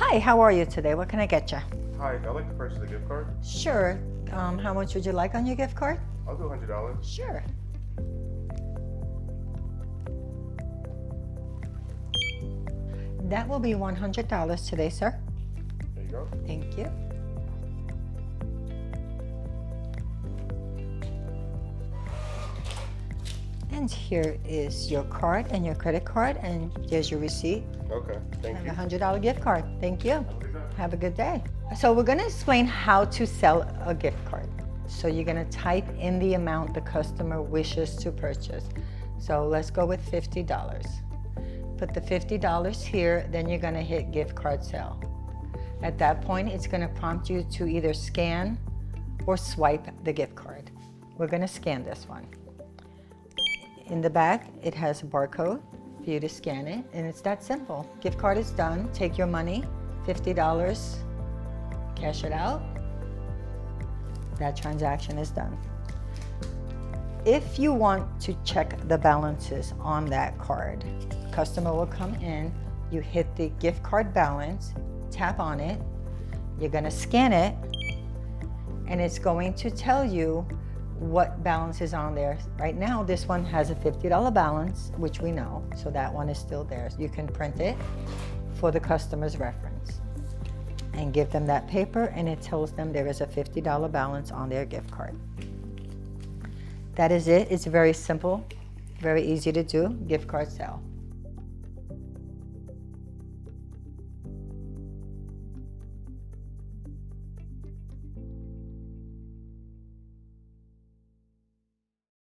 Hi, how are you today? What can I get you? Hi, I'd like to purchase a gift card. Sure. How much would you like on your gift card? I'll do $100. Sure. That will be $100 today, sir. There you go. Thank you. And here is your card and your credit card, and there's your receipt. Okay, thank you. And a $100 gift card. Thank you. Have a good day. Have a good day. So we're going to explain how to sell a gift card. So you're going to type in the amount the customer wishes to purchase. So let's go with $50. Put the $50 here, then you're going to hit gift card sale. At that point, it's going to prompt you to either scan or swipe the gift card. We're going to scan this one. In the back, it has a barcode for you to scan it, and it's that simple. Gift card is done. Take your money, $50, cash it out. That transaction is done. If you want to check the balances on that card, customer will come in, you hit the gift card balance, tap on it, you're gonna scan it, and it's going to tell you what balance is on there. Right now, this one has a $50 balance, which we know, so that one is still there. You can print it for the customer's reference and give them that paper, and it tells them there is a $50 balance on their gift card. That is it. It's very simple, very easy to do, gift card sale.